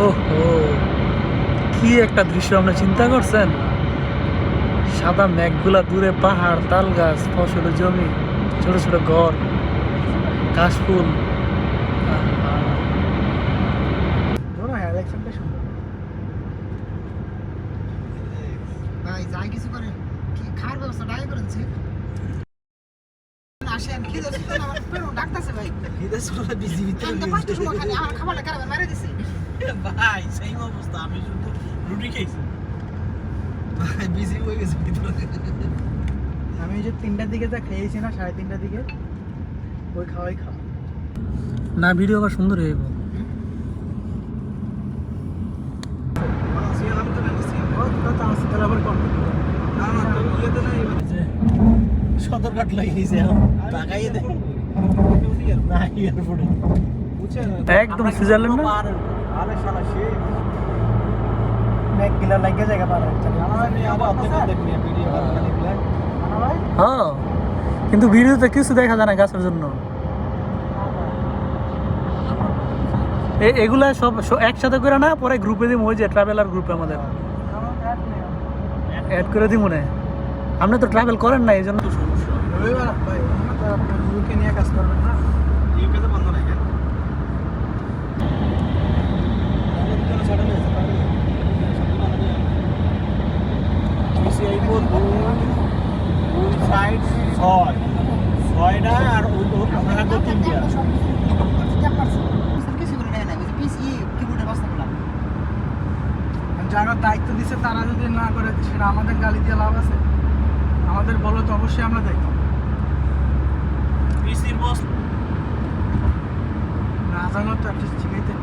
ওহো, কি একটা দৃশ্য আমরা চিন্তা করছেন। সাদা মেঘগুলা, দূরে পাহাড়, তাল গাছ, ফসলের জমি, ছোট ছোট ঘর, কাশফুল। ভাই যাই কিছু করেন, কি খাওয়ার ব্যবস্থা ডাই করেন ছে আসেন কি দোষ তো আমার পেরো ডাকতাছে ভাই কি দোষ হলো বিজি ভিতরে আমি তো পাঁচটা সময় খালি আমার খাবারটা কারাবে মেরে দিছি ভাই সেই অবস্থা, আমি শুধু রুটি খাইছি ভাই, বিজি হয়ে গেছে ভিতরে। আমি যে 3টার দিকে যা খেয়েছি না, 3:30টার দিকে ওই খাওয়াই খাওয়া না, ভিডিও আবার সুন্দর হয়ে যাবো। সদর কাট লাগিয়েছে টাকাই দেয় না এয়ারপোর্টে একদম সুইজারল্যান্ড না? আরে শালা সেই ব্যাগ গিলা লাগিয়ে জায়গা পার হচ্ছে হ্যাঁ, কিন্তু ভিডিওতে কিছু দেখা যায় না গাছের জন্য। এগুলা সব একসাথে করে না, পরে গ্রুপে দিব, ওই যে ট্রাভেলার গ্রুপে আমাদের অ্যাড করে দিব মনে। আপনি তো ট্রাভেল করেন না, এই জন্য গ্রুপে নিয়ে কাজ করবেন না। ইউকেতে বন্ধ নাই কেন? ছয়টা আর আপনারা তো তিনটা। যারা দায়িত্ব দিচ্ছে তারা যদি না করে, সেটা আমাদের গালি দিয়ে লাভ আছে? আমাদের বলো তো, অবশ্যই আমরা দেখব। পিসির বস না জানো তো একটা শিখাইতে।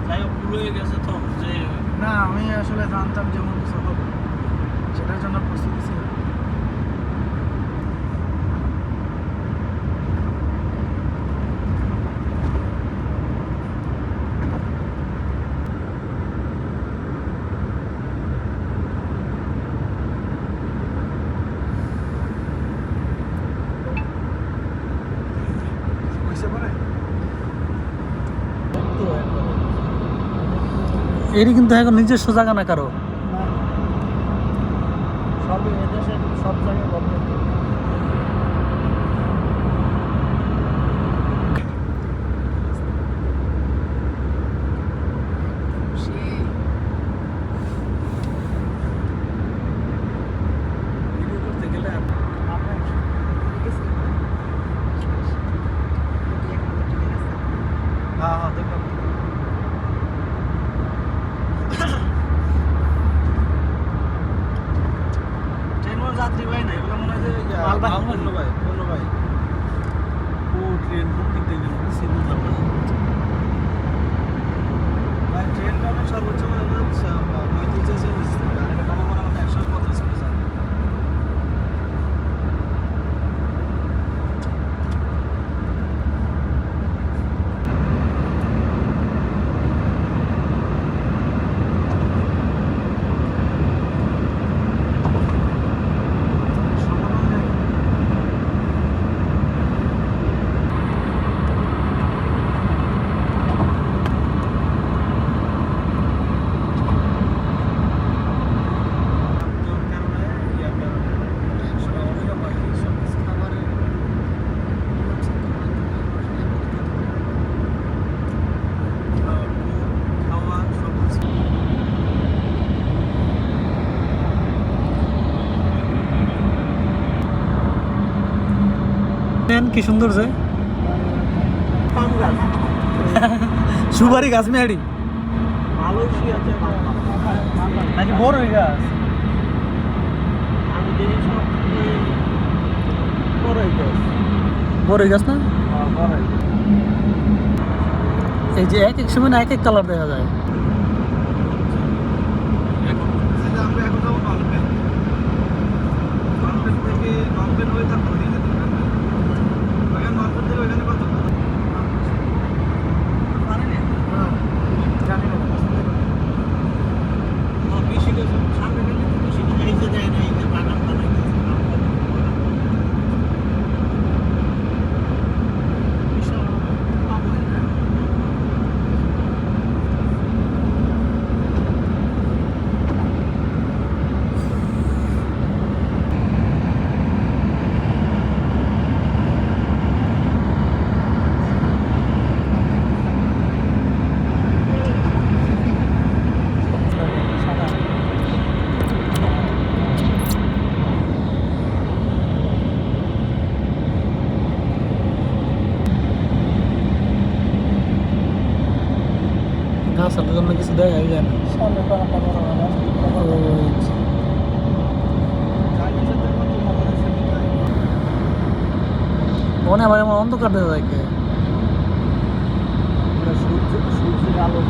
তাই ভুল হয়ে গেছে তো যে না, আমি আসলে জানতাম যেমন কিছু হবে, সেটার জন্য প্রস্তুতি ছিল। এরই কিন্তু এখন নিজস্ব জায়গা না কারো। সব এদেশে সব জায়গায় গভর্নমেন্ট। ভিডিও করতে গেলে হ্যাঁ দেখলাম। ট্রেন যাত্রী ভাই না, এগুলো মনে হয় যে পণ্য ভাই ও ট্রেন কোন দিক থেকে গেল বুঝলাম না ভাই। ট্রেনটা আমি সর্বোচ্চ মনে হয় 35-40 আর এটা কম মনে হয় 150 করে যায়। কি সুন্দর যে সুপারি গাছ মেয়ারি মালয়েশিয়াতে নাকি বড় গাছ। আমি দেখি সব বড় গাছ না, এই যে এক এক সময় না এক এক কালার দেখা যায়। আমরা এখন যাবো নলপেন থেকে নলপেন হয়ে থাকবো নলপেন থেকে ওইখানে কত জানি না। বেশি সামনে গেলে বেশি গাড়িতে দেয় না, এই যে বাগান বানাই গাছ আলার জন্য কিছু দেখাই যায় না। সামনে পাহাড়টা বড় হবে ওই যে। মনে হয় আমার অন্ধকার দেখা যায় কে? সূর্যের আলো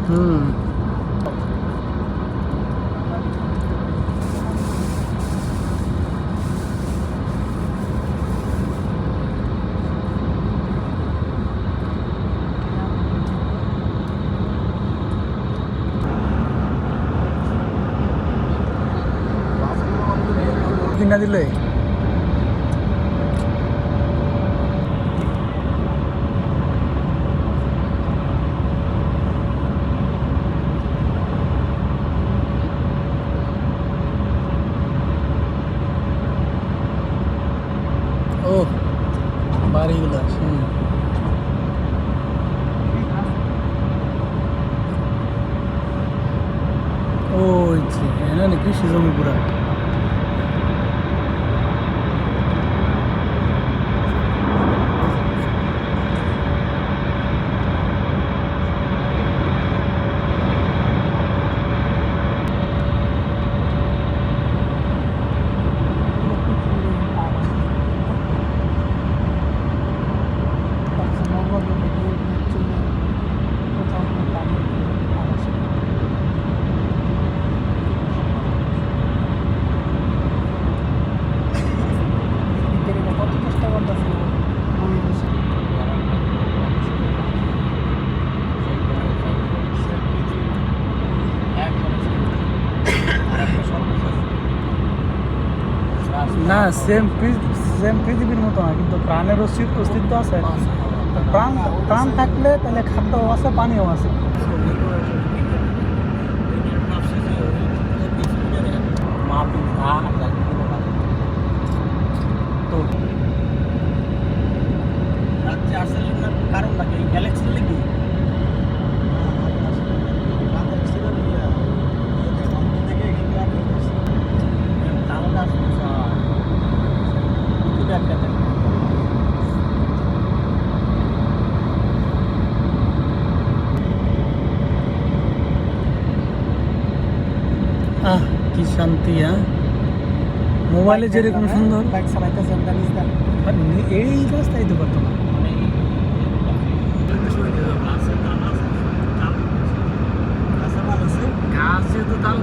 হুম। কিনা দিলে ওই যে এখানে কৃষি জমি পুরা। কত চেষ্টা করতেছে না সেম পৃথিবীর মতো না, কিন্তু প্রাণের অস্তিত্ব আছে। প্রাণ প্রাণ থাকলে তাহলে খাদ্যও আছে, পানিও আছে। তো রাত্রে আসলে না কারণটা কি গ্যালাক্সির লাগি আহ কি শান্তি! হ্যাঁ, মোবাইলে যেরকম সুন্দর, বাইক চালাইতেছে আর এই রাস্তায় তো পারতো না। গাছ যেহেতু তাল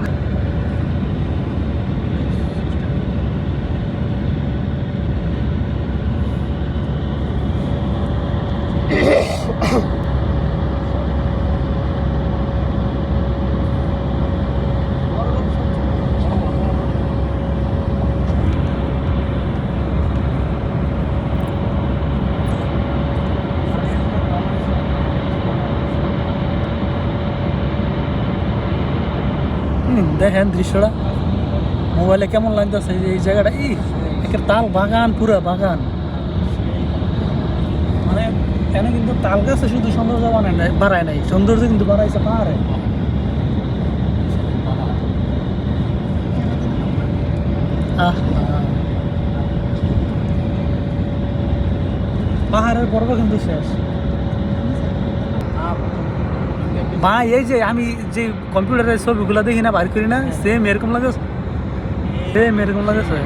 দেখেন দৃশ্যটা মোবাইলে কেমন লাগতেছে। এই জায়গাটা একটা তাল বাগান, পুরা বাগান। মানে এখানে কিন্তু তাল গাছে শুধু সৌন্দর্য বাড়ায় নাই, সৌন্দর্য কিন্তু বাড়াইছে পাহাড়ে। পাহাড়ের পর্ব কিন্তু শেষ। ভাই এই যে আমি যে কম্পিউটারের ছবিগুলো দেখি না, বার করি না, সেম এরকম লাগে, সেম এরকম লাগেছে।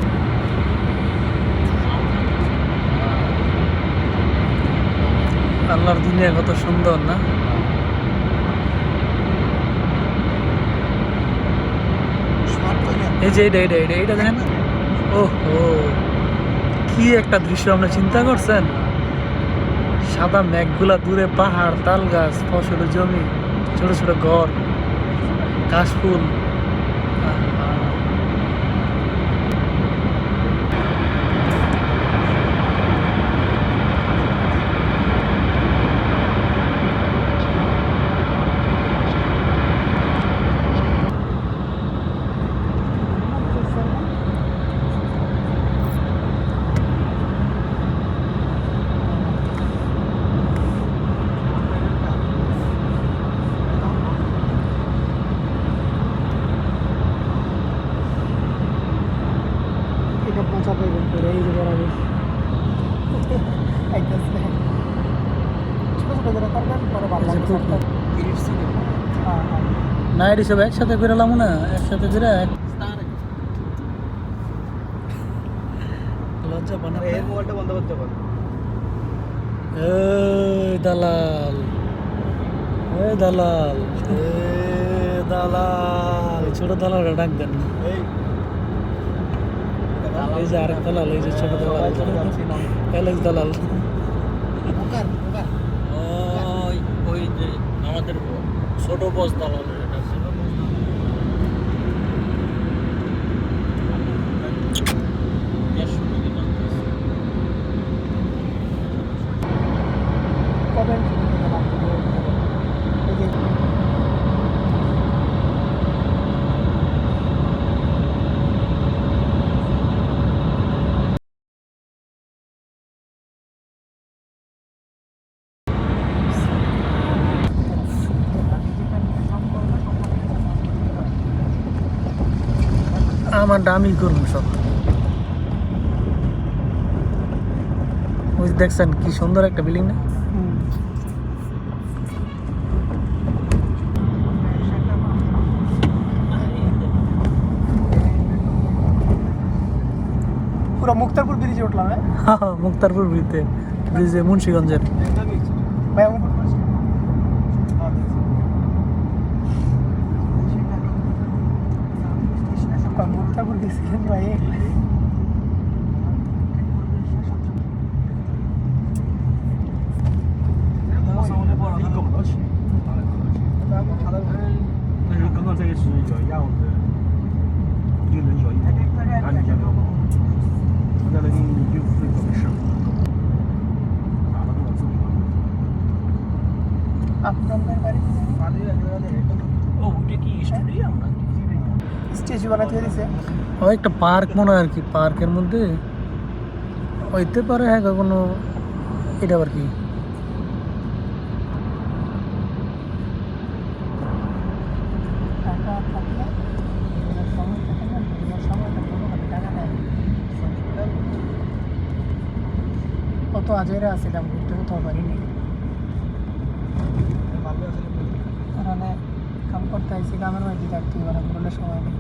আল্লাহর দুনিয়া কত সুন্দর না? এই যে এইটা দেখেন, ওহো কি একটা দৃশ্য! আমরা চিন্তা করছেন, সাদা মেঘগুলা, দূরে পাহাড়, তাল গাছ, ফসলের জমি, ছোট ছোট ঘর, কাশফুল। এটা পৌঁছা পাইবেন করে এই যে বরাবর একদম ছোট ছোট করে করবেন, পরে ভালো লাগবে। না এটি সব একসাথে বেরোলাম না, একসাথে বেরো লজ্জা বানাবে। এই মোবাইলটা বন্ধ করতে পারো। এই দালাল, এই দালাল, দালাল, ছোট দালাল ডাক দেন। এই যে আরেক দালাল, এই যে ছোট দালাল, অ্যালেক্স দালাল। ওই যে আমাদের ছোট বস দালাল এটা ছিল। কবে আমার আমি করবো সব। ওই যে দেখছেন কি সুন্দর একটা বিল্ডিং না? পুরো মুক্তারপুর ব্রিজে উঠলাম। হ্যাঁ মুক্তারপুর ব্রিজে মুন্সিগঞ্জের। ভাই মুক্তারপুর গেছিলেন ভাই?刚刚这个是要的，一人有一个，哪里交流？那个你就不会搞事。打了多少次电话？ আপনাদের বাড়ি ও ওটা কি স্টেডিয়াম নাকি? স্টেজ বানাতে দিয়েছে। ও একটা পার্ক মনে হয় আর কি, পার্কের মধ্যে হইতে পারে। হ্যাঁ কোনো এটা আর কি। টাকা থাকলে সময় থাকে না, সময় থাকলে টাকা দেয়। কত আজেরা আসছিলাম, ঘুরতে কোথাও পারিনি। কারণে কাম করতে আইসি, গ্রামের বাড়ি থাকতে মানে ঘুরলে সময় নেই।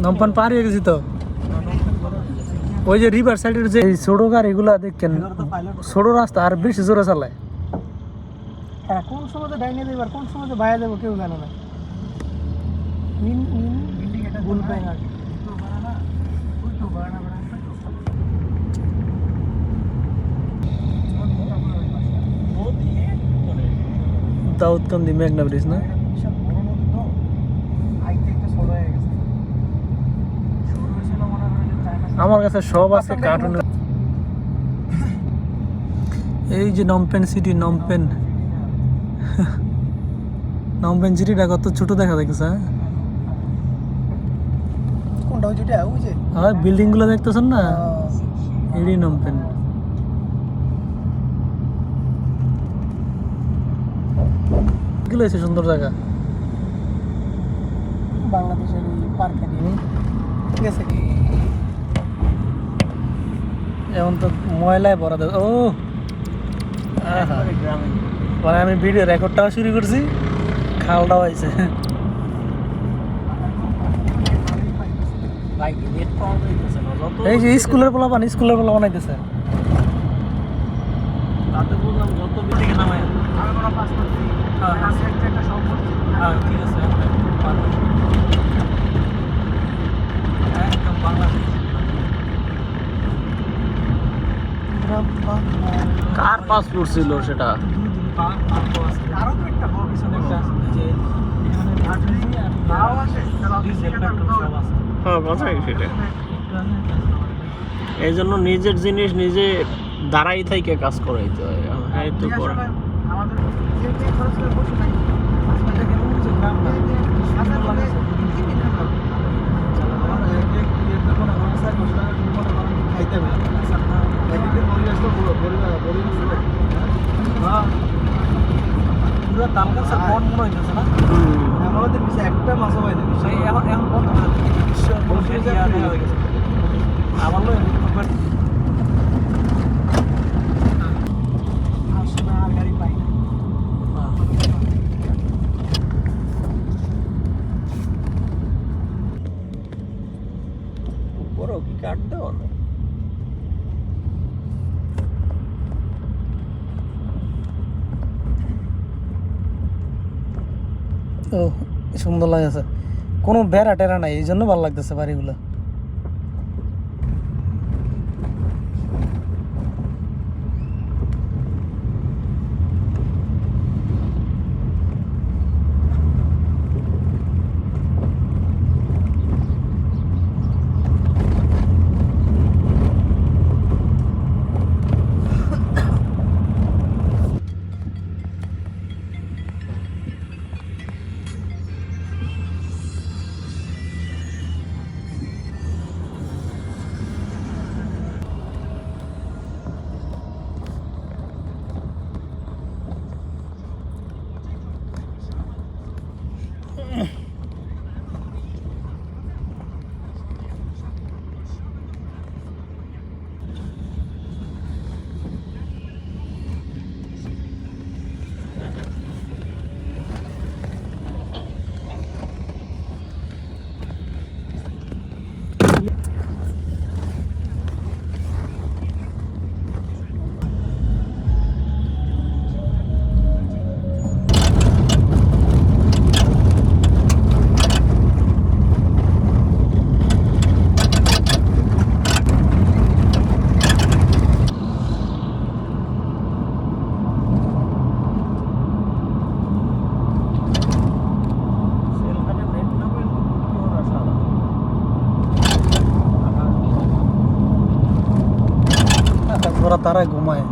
নমপান পার হয়ে গেছি তো। ওই যে রিভার সাইডের যে ছোট গাড়িগুলা দেখছেন, ছোট রাস্তা আর বেশি জোরে চালায়। হ্যাঁ, কোন সময় ডাইনে দেবো আর কোন সময় বাইরে দেবো কেউ জানে না। দাউদকান্দি মেঘনা ব্রিজ না? আমার কাছে সব আছে কার্টুনে। এই যে নমপেন সিটি, নমপেন সিটিটা কত ছোট দেখা যাচ্ছে। কোনটা যেটা ওই যে হ্যাঁ বিল্ডিং গুলো দেখতেছেন না, এরই নমপেন। এগুলো আছে সুন্দর জায়গা। বাংলাদেশের এই পার্কে ঠিক আছে। এখন তো ময়লায় ভরা দেয়। ও মানে আমি ভিডিও রেকর্ডটাও শুরু করছি, খালটাও হয়েছে। এই যে স্কুলের পোলাপান আইতেছে। ঠিক আছে একদম বাংলাদেশ। কার পাসপোর্ট ছিল সেটা? আরো তো একটা হবে, পিছনে একটা যে সেটা এই জন্য নিজের জিনিস নিজে দাঁড়াই থেকে কাজ করাইতে হয়। হ্যাঁ তো করা আমাদের যে খরচ করে বসে থাকি পুরো তাল গাছের বন মনে হইতেছে না? আমাদের পিছিয়ে একটা মাছও হয় না। সেই এখন বন্ধ করে আমার গাড়ি পাই না। বড় কি কাট দেওয়া না? ও সুন্দর লাগছে, কোনো বেড়া টেরা নাই, এই জন্য ভালো লাগতেছে বাড়িগুলো। ওরা তারাই ঘুমায়।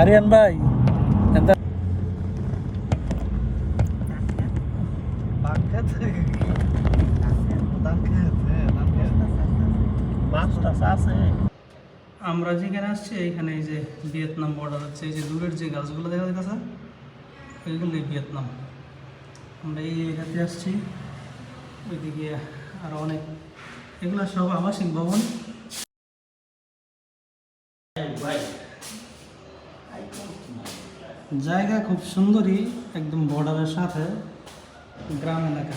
আরিয়ান ভাই আমরা যেখানে আসছি এইখানে এই যে ভিয়েতনাম বর্ডার হচ্ছে, এই যে দূরের যে গাছগুলো দেখা যাচ্ছে এইগুলোই ভিয়েতনাম। আমরা এই এলাকাতে আসছি, ওইদিকে আরো অনেক, এগুলো সব আবাসিক ভবন। জায়গা খুব সুন্দরই, একদম বর্ডারের সাথে গ্রাম এলাকা।